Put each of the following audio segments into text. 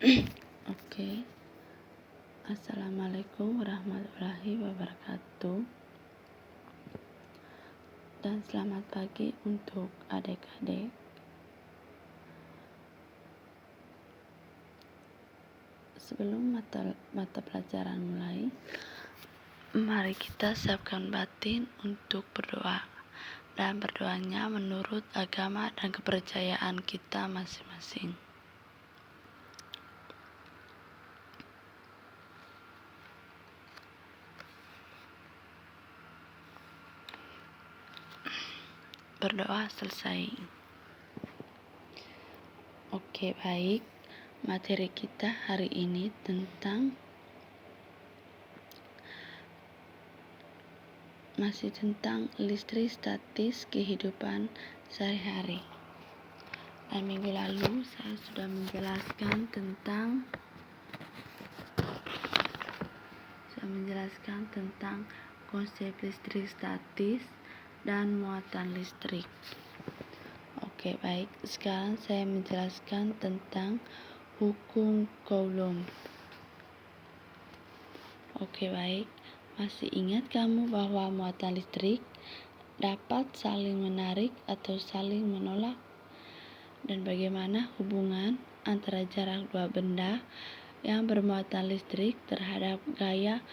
Oke, Assalamualaikum warahmatullahi wabarakatuh. Dan selamat pagi untuk adik-adik. Sebelum mata pelajaran mulai, mari kita siapkan batin untuk berdoa. Dan berdoanya menurut agama dan kepercayaan kita masing-masing. Berdoa selesai. Oke, baik. Materi kita hari ini masih tentang listrik statis kehidupan sehari-hari. Dan minggu lalu saya sudah menjelaskan tentang konsep listrik statis dan muatan listrik. Oke, baik. Sekarang saya menjelaskan tentang hukum Coulomb. Oke, baik. Masih ingat kamu bahwa muatan listrik dapat saling menarik atau saling menolak? Dan bagaimana hubungan antara jarak dua benda yang bermuatan listrik terhadap gaya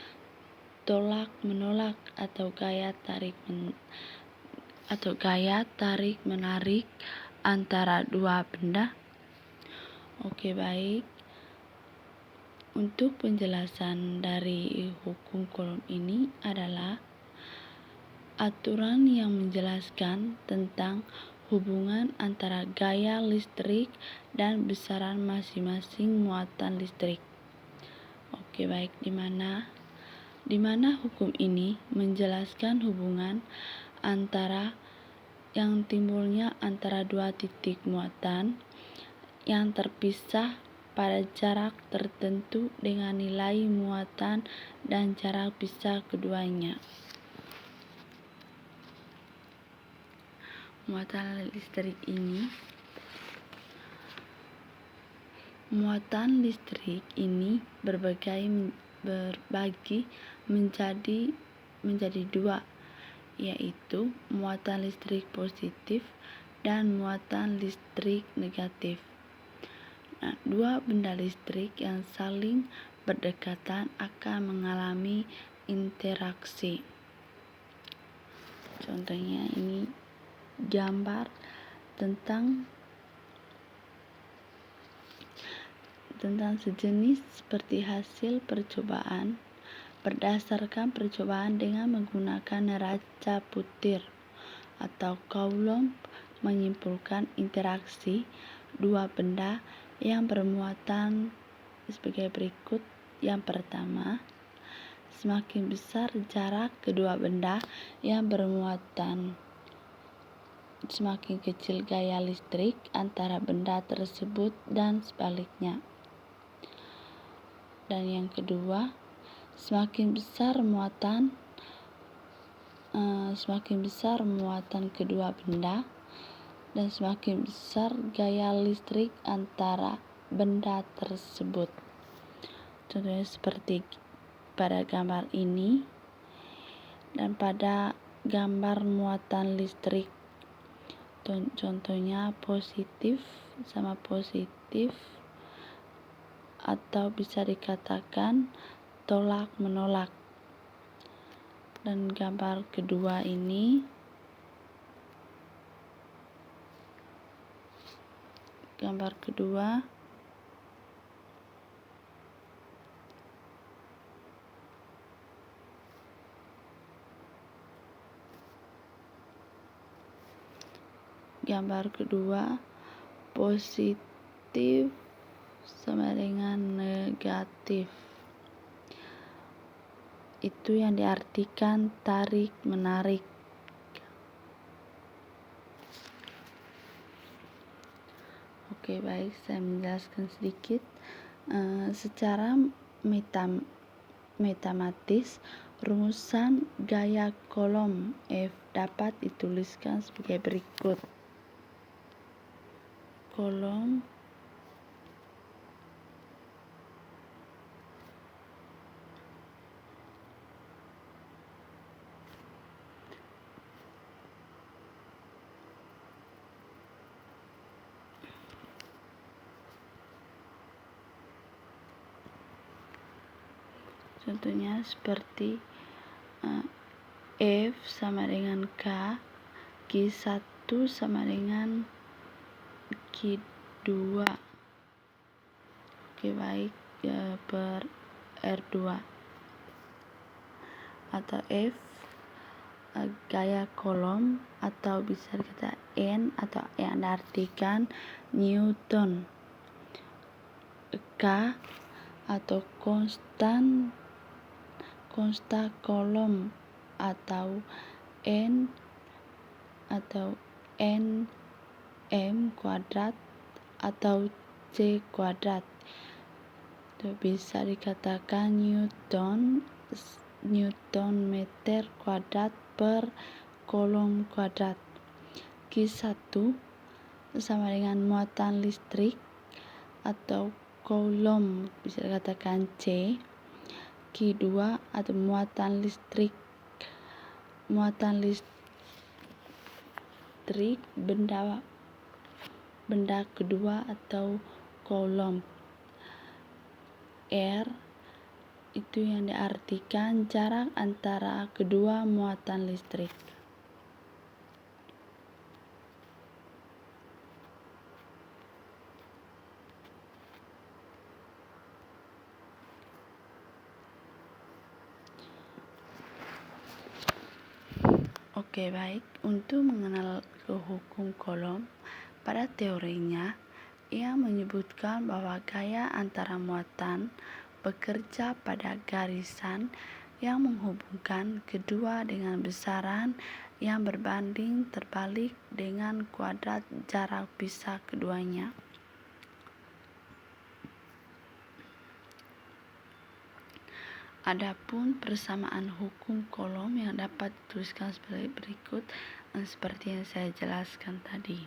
tolak menolak atau gaya tarik menarik antara dua benda? Oke, baik. Untuk penjelasan dari hukum Coulomb ini adalah aturan yang menjelaskan tentang hubungan antara gaya listrik dan besaran masing-masing muatan listrik. Oke, baik. Di mana hukum ini menjelaskan hubungan yang timbulnya antara dua titik muatan yang terpisah pada jarak tertentu dengan nilai muatan dan jarak pisah keduanya. Muatan listrik ini berbagi menjadi dua, yaitu muatan listrik positif dan muatan listrik negatif. Nah, dua benda listrik yang saling berdekatan akan mengalami interaksi. Contohnya ini gambar tentang sejenis seperti hasil percobaan berdasarkan percobaan dengan menggunakan neraca putir atau Coulomb menyimpulkan interaksi dua benda yang bermuatan sebagai berikut. Yang pertama, semakin besar jarak kedua benda yang bermuatan, semakin kecil gaya listrik antara benda tersebut dan sebaliknya. Dan yang kedua, semakin besar muatan kedua benda dan semakin besar gaya listrik antara benda tersebut. Contohnya seperti pada gambar ini dan pada gambar muatan listrik. Contohnya positif sama positif, atau bisa dikatakan tolak menolak. Dan gambar kedua ini positif sama dengan negatif. Itu yang diartikan tarik menarik. Oke, baik, saya menjelaskan sedikit. Secara matematis, rumusan gaya Coulomb F dapat dituliskan sebagai berikut. Coulomb Contohnya seperti F sama dengan K, Q1 sama dengan Q2. Oke, baik, per R2. Atau F gaya kolom, atau bisa dikata N atau yang diartikan Newton. K atau konstan kolom, atau N atau M kuadrat atau C kuadrat. Itu bisa dikatakan Newton meter kuadrat per kolom kuadrat. Q1 sama dengan muatan listrik atau kolom, bisa dikatakan C. Q2 atau muatan listrik benda kedua atau kolom. R itu yang diartikan jarak antara kedua muatan listrik. Oke, baik. Untuk mengenal hukum kolom, pada teorinya ia menyebutkan bahwa gaya antara muatan bekerja pada garisan yang menghubungkan kedua dengan besaran yang berbanding terbalik dengan kuadrat jarak pisah keduanya. Adapun persamaan hukum kolom yang dapat dituliskan sebagai berikut, seperti yang saya jelaskan tadi,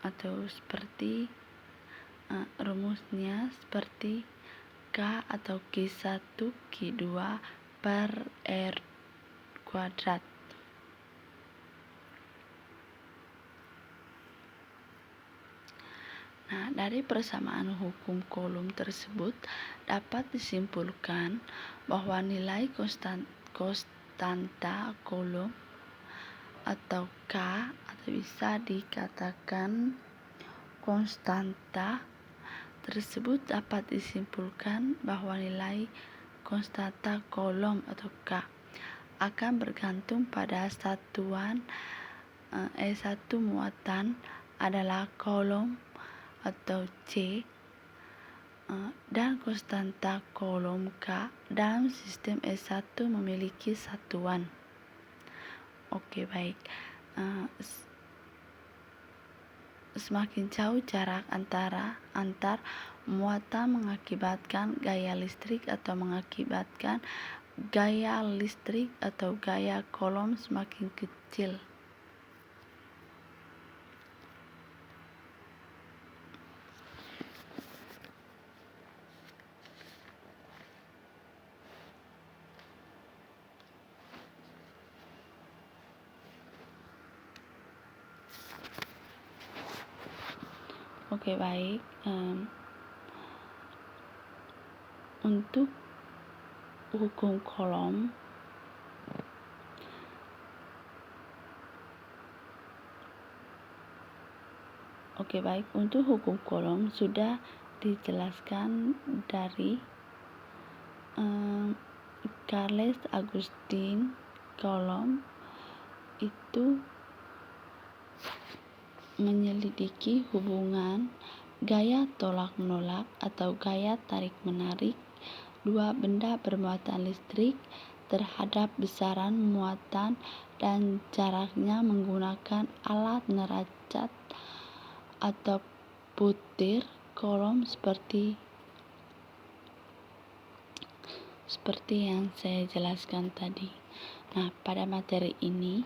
atau seperti rumusnya seperti K atau Q1 Q2 per R kuadrat. Nah, dari persamaan hukum kolom tersebut dapat disimpulkan bahwa nilai konstanta kolom atau K, atau bisa dikatakan konstanta tersebut dapat disimpulkan bahwa nilai konstanta kolom atau K akan bergantung pada satuan E1 muatan adalah kolom atau C, dan konstanta kolom K dalam sistem E1 memiliki satuan. Oke, baik. Semakin jauh jarak antar muatan mengakibatkan gaya listrik atau mengakibatkan gaya listrik atau gaya kolom semakin kecil. Oke, baik. Untuk hukum kolom, untuk hukum kolom sudah dijelaskan dari Charles Augustin Coulomb. Itu menyelidiki hubungan gaya tolak-menolak atau gaya tarik-menarik dua benda bermuatan listrik terhadap besaran muatan dan jaraknya menggunakan alat neracak atau putir kolom seperti yang saya jelaskan tadi. Nah, pada materi ini